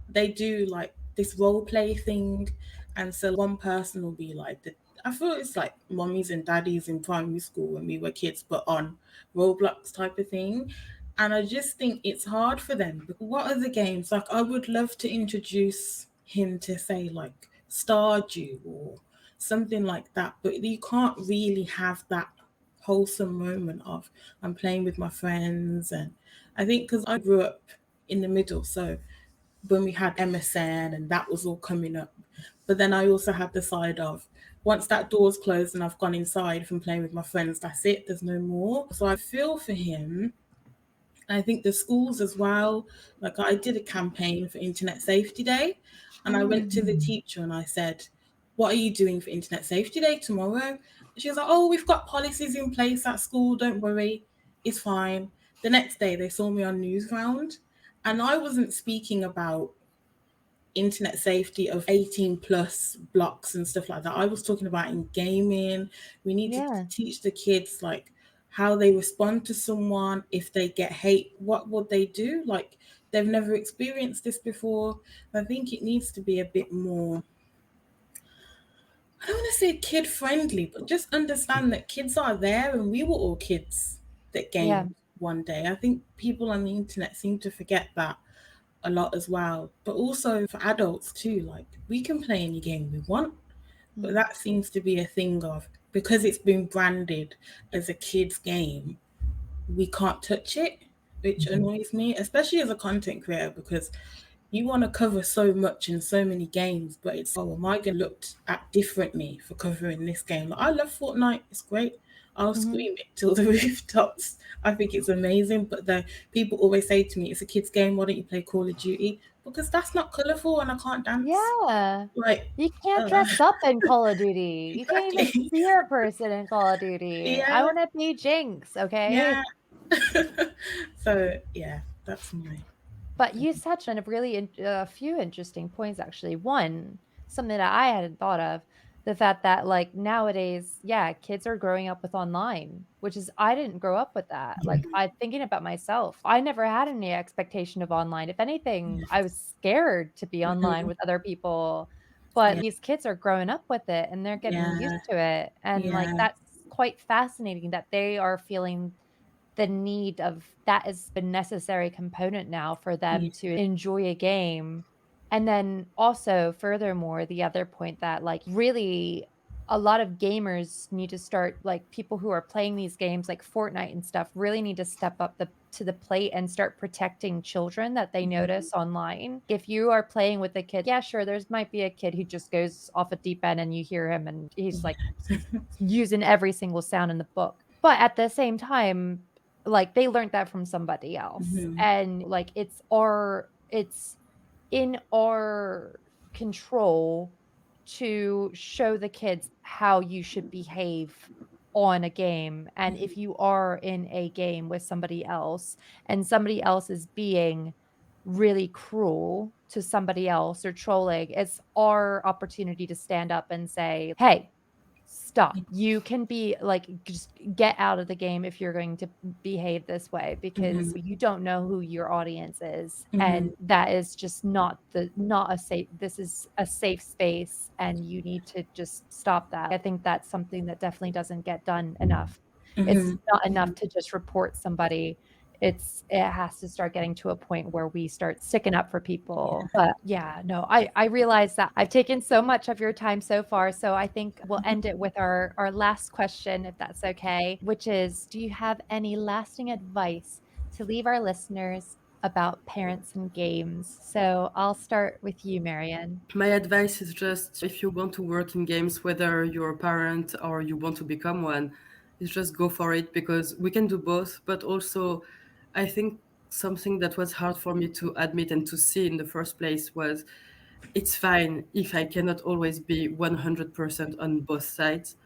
they do like this role play thing. And so one person will be like, I feel it's like mummies and daddies in primary school when we were kids, but on Roblox type of thing. And I just think it's hard for them. But what are the games? Like, I would love to introduce him to, say, like Stardew or something like that. But you can't really have that wholesome moment of, I'm playing with my friends. And I think because I grew up in the middle, so when we had MSN and that was all coming up, but then I also had the side of, once that door's closed and I've gone inside from playing with my friends, that's it, there's no more. So I feel for him. I think the schools as well, like I did a campaign for Internet Safety Day, and I went to the teacher and I said, what are you doing for Internet Safety Day tomorrow? She was like, oh, we've got policies in place at school, don't worry, it's fine. The next day they saw me on Newsround, and I wasn't speaking about internet safety of 18 plus blocks and stuff like that. I was talking about in gaming. We need to teach the kids like how they respond to someone. If they get hate, what would they do? Like, they've never experienced this before. I think it needs to be a bit more, I don't want to say kid friendly, but just understand that kids are there and we were all kids that gamed one day. I think people on the internet seem to forget that a lot as well. But also for adults too, like, we can play any game we want, but that seems to be a thing of, because it's been branded as a kid's game, we can't touch it, which annoys me, especially as a content creator, because you want to cover so much in so many games, but it's, oh, am I going to look at differently for covering this game? Like, I love Fortnite, it's great. I'll scream it till the rooftops. I think it's amazing. But the people always say to me, it's a kid's game, why don't you play Call of Duty? Because that's not colourful and I can't dance. Yeah. Like, You can't dress up in Call of Duty. You can't even Exactly. see a person in Call of Duty. I Yeah. want to be Jinx, okay? Yeah. So, yeah, that's my... But you touched on a few interesting points, actually. One, something that I hadn't thought of, the fact that, like, nowadays, kids are growing up with online, which is, I didn't grow up with that. Like, I'm thinking about myself. I never had any expectation of online. If anything, I was scared to be online with other people. But these kids are growing up with it and they're getting used to it. And, like, that's quite fascinating that they are feeling the need of that is a necessary component now for them to enjoy a game. And then also, furthermore, the other point that, like, really a lot of gamers need to start, like, people who are playing these games like Fortnite and stuff really need to step up to the plate and start protecting children that they notice online. If you are playing with a kid, yeah, sure, there's might be a kid who just goes off a deep end and you hear him and he's like using every single sound in the book. But at the same time, like, they learned that from somebody else. And, like, it's in our control to show the kids how you should behave on a game. And if you are in a game with somebody else and somebody else is being really cruel to somebody else or trolling, it's our opportunity to stand up and say, hey, stop. You can be like, just get out of the game if you're going to behave this way, because you don't know who your audience is. And that is just not a safe, this is a safe space and you need to just stop that. I think that's something that definitely doesn't get done enough. It's not enough to just report somebody. It has to start getting to a point where we start sticking up for people. But I realize that I've taken so much of your time so far. So I think we'll end it with our last question, if that's okay, which is, do you have any lasting advice to leave our listeners about parents and games? So I'll start with you, Marion. My advice is just, if you want to work in games, whether you're a parent or you want to become one, is just go for it, because we can do both. But also, I think something that was hard for me to admit and to see in the first place was it's fine if I cannot always be 100% on both sides.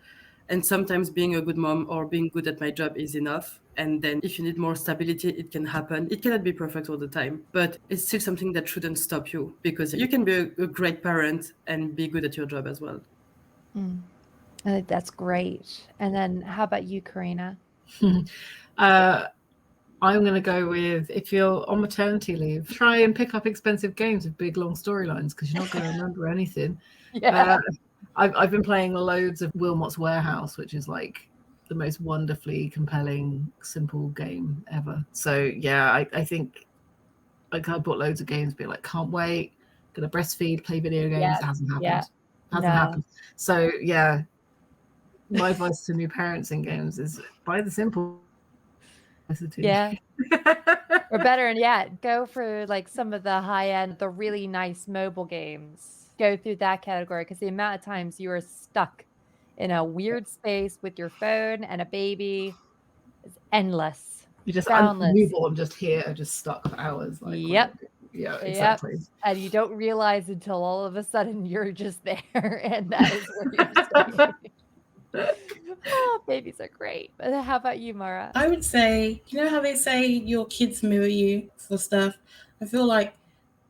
And sometimes being a good mom or being good at my job is enough. And then if you need more stability, it can happen. It cannot be perfect all the time, but it's still something that shouldn't stop you because you can be a great parent and be good at your job as well. I think that's great. And then how about you, Korina? I'm going to go with, if you're on maternity leave, try and pick up expensive games with big, long storylines because you're not going to remember anything. Yeah. I've been playing loads of Wilmot's Warehouse, which is like the most wonderfully compelling, simple game ever. So, yeah, I think like I bought loads of games, be like, can't wait, going to breastfeed, play video games. Yeah. It hasn't happened. Yeah. Hasn't No. happened. So, yeah, my advice to new parents in games is buy the simple. Yeah. Or better yet, go for like some of the high end, the really nice mobile games. Go through that category because the amount of times you are stuck in a weird space with your phone and a baby is endless. You just boundless. newborn just here, just stuck for hours. Like, Yep. Yeah, exactly. And you don't realize until all of a sudden you're just there, and that is where you're staying. Oh, babies are great. But how about you, Marah? I would say, you know how they say your kids mirror you for stuff? I feel like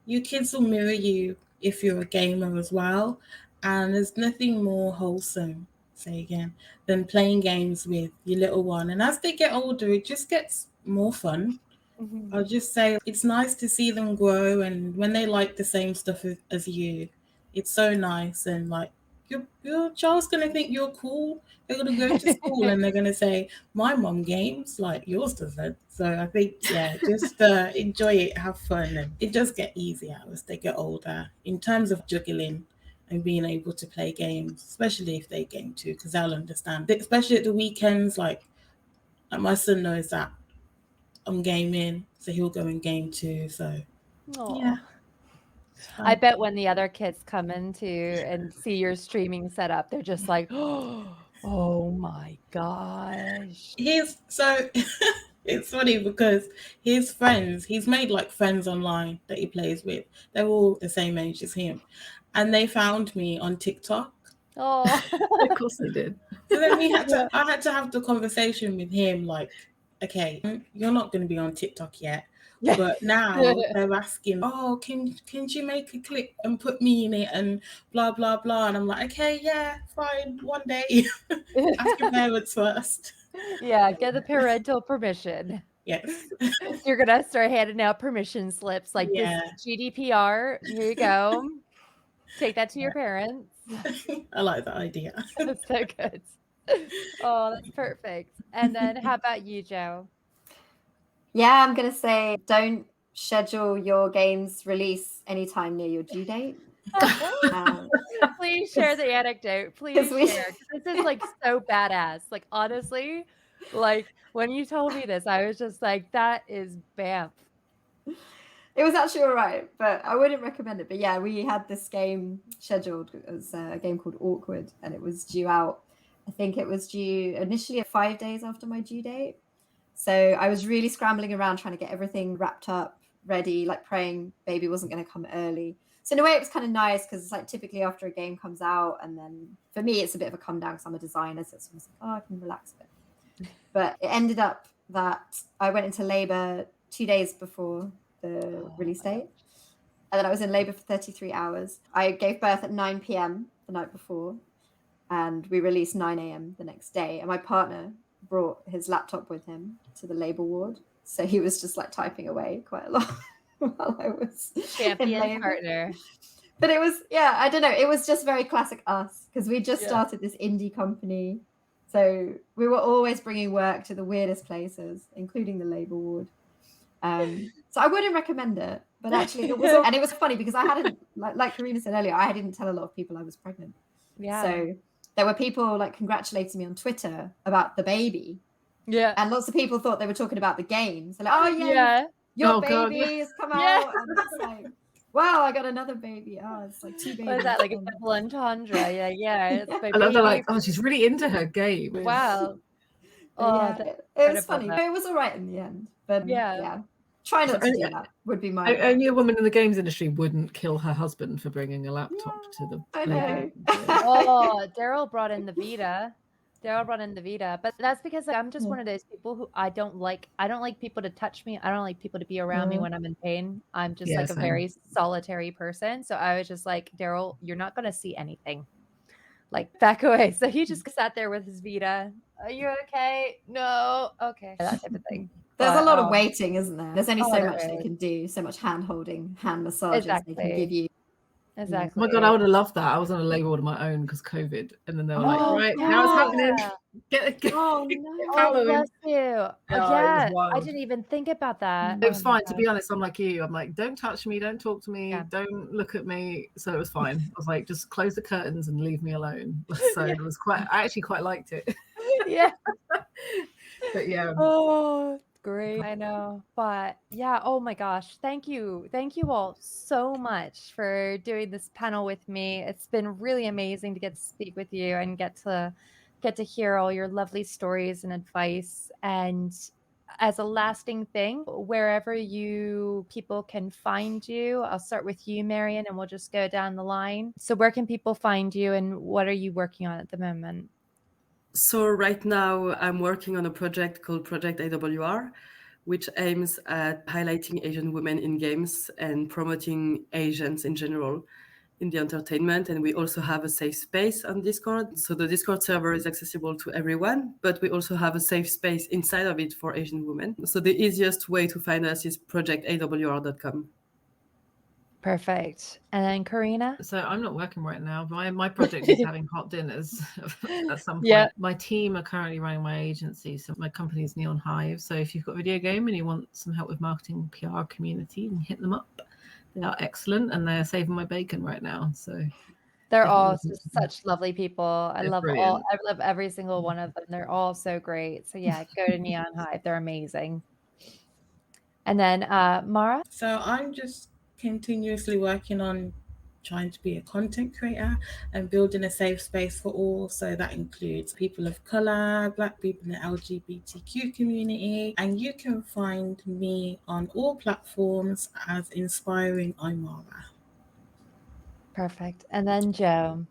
your kids will mirror you if you're a gamer as well. And there's nothing more wholesome, say again, than playing games with your little one. And as they get older, it just gets more fun. Mhm. I'll just say it's nice to see them grow, and when they like the same stuff as you, it's so nice. And like your child's gonna think you're cool. They're gonna go to school and they're gonna say, "My mom games like yours doesn't." So I think just enjoy it, have fun, and it does get easier as they get older in terms of juggling and being able to play games, especially if they game too, because they'll understand. Especially at the weekends, like my son knows that I'm gaming, so he'll go and game too. So yeah. I bet when the other kids come into and see your streaming setup, they're just like, oh my gosh. It's funny because his friends, he's made like friends online that he plays with. They're all the same age as him. And they found me on TikTok. Oh, Of course they did. So then I had to have the conversation with him like, okay, you're not going to be on TikTok yet. Yeah. But now they're asking, oh, can you make a clip and put me in it and blah, blah, blah. And I'm like, okay, yeah, fine, one day. Ask your parents first. Yeah, get the parental permission. Yes. You're going to start handing out permission slips like this is GDPR. Here you go. Take that to your parents. I like that idea. That's so good. Oh, that's perfect. And then how about you, Joe? Yeah, I'm going to say don't schedule your game's release anytime near your due date. Please share the anecdote. Please share. This is like so badass. Like, honestly, like when you told me this, I was just like, that is BAMF. It was actually all right, but I wouldn't recommend it. But yeah, we had this game scheduled. It was a game called Awkward, and it was due out. I think it was due initially 5 days after my due date. So I was really scrambling around trying to get everything wrapped up, ready, like praying baby wasn't going to come early. So in a way, it was kind of nice because it's like typically after a game comes out, and then for me, it's a bit of a come down because I'm a designer, so it's almost like, oh, I can relax a bit. But it ended up that I went into labor 2 days before the release date, and then I was in labor for 33 hours. I gave birth at 9 p.m. the night before, and we released 9 a.m. the next day. And my partner brought his laptop with him to the labor ward, so he was just like typing away quite a lot while I was champion partner. But it was, I don't know, it was just very classic us because we just started this indie company, so we were always bringing work to the weirdest places, including the labor ward. So I wouldn't recommend it, but actually it was, and it was funny because I hadn't, like Korina said earlier, I didn't tell a lot of people I was pregnant. Yeah. So there were people like congratulating me on Twitter about the baby. Yeah. And lots of people thought they were talking about the games. They're like, oh yeah, your baby has come out. And it's like, wow, I got another baby. Oh, it's like 2 babies. What is that, like a double entendre? Yeah. It's I love that, like, oh, she's really into her game. Wow. Oh, Yeah, that's it was incredible, funny. though. But it was all right in the end. But Yeah. yeah, try So not to only, do that would be my advice. only a woman in the games industry wouldn't kill her husband for bringing a laptop to the I play know. game. So. Oh, Daryl brought in the Vita. But that's because I'm just one of those people who I don't like people to touch me. I don't like people to be around me when I'm in pain. I'm just Yeah, like a same. very solitary person. So I was just like, Daryl, you're not going to see anything. Like, back away. So he just sat there with his Vita. Are you okay? No. Okay. That type of thing. There's a But, lot of waiting, isn't there? There's only so there much they is. can do, so much hand holding, hand massages they can give you. Oh Exactly. my God, I would have loved that. I was on a labour ward of my own because COVID. And then they were like, Oh, right, now it's happening. yeah. Get Oh no. Oh, following. bless you. Yeah, it was Yeah, I wild. didn't even think about that. It was Oh my fine. To gosh. be honest, I'm like you. I'm like, don't touch me, don't talk to me, Yeah. don't look at me. So it was fine. I was like, just close the curtains and leave me alone. So Yeah. it was I actually quite liked it. Yeah. But yeah. Oh, great. I know. But yeah, oh my gosh. Thank you. Thank you all so much for doing this panel with me. It's been really amazing to get to speak with you and get to hear all your lovely stories and advice. And as a lasting thing, wherever people can find you, I'll start with you, Marion, and we'll just go down the line. So where can people find you and what are you working on at the moment? So right now I'm working on a project called Project AWR, which aims at highlighting Asian women in games and promoting Asians in general in the entertainment. And we also have a safe space on Discord. So the Discord server is accessible to everyone, but we also have a safe space inside of it for Asian women. So the easiest way to find us is projectawr.com. Perfect. And then Korina? So I'm not working right now. My project is having hot dinners at some point. Yeah. My team are currently running my agency. So my company is Neonhive. So if you've got a video game and you want some help with marketing, PR, community, you can hit them up. They are excellent and they're saving my bacon right now. So they're definitely all just such lovely people. They're I brilliant. love every single one of them. They're all so great. So yeah, go to Neonhive. They're amazing. And then Marah? So I'm just continuously working on trying to be a content creator and building a safe space for all. So that includes people of color, Black people in the LGBTQ community. And you can find me on all platforms as Inspiring Marah. Perfect. And then Joe?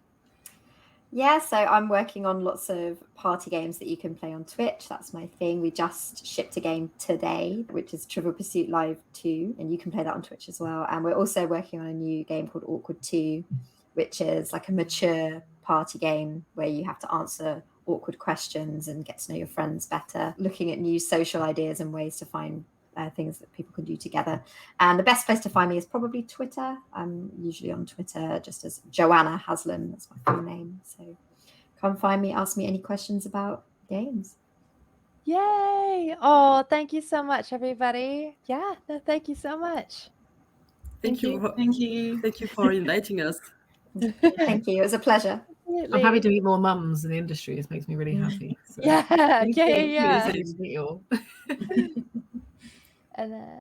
Yeah, so I'm working on lots of party games that you can play on Twitch. That's my thing. We just shipped a game today, which is Trivial Pursuit Live 2, and you can play that on Twitch as well. And we're also working on a new game called Awkward 2, which is like a mature party game where you have to answer awkward questions and get to know your friends better, looking at new social ideas and ways to find things that people can do together. And the best place to find me is probably Twitter. I'm usually on Twitter just as Joanna Haslam. That's my full name. So come find me, ask me any questions about games. Yay! Oh, thank you so much, everybody. Yeah, thank you so much. Thank you. Thank you. Thank you for inviting us. Thank you. It was a pleasure. Absolutely. I'm happy to meet more mums in the industry. It makes me really happy. So. Yeah. Thank you. Yeah. Meet you all. And then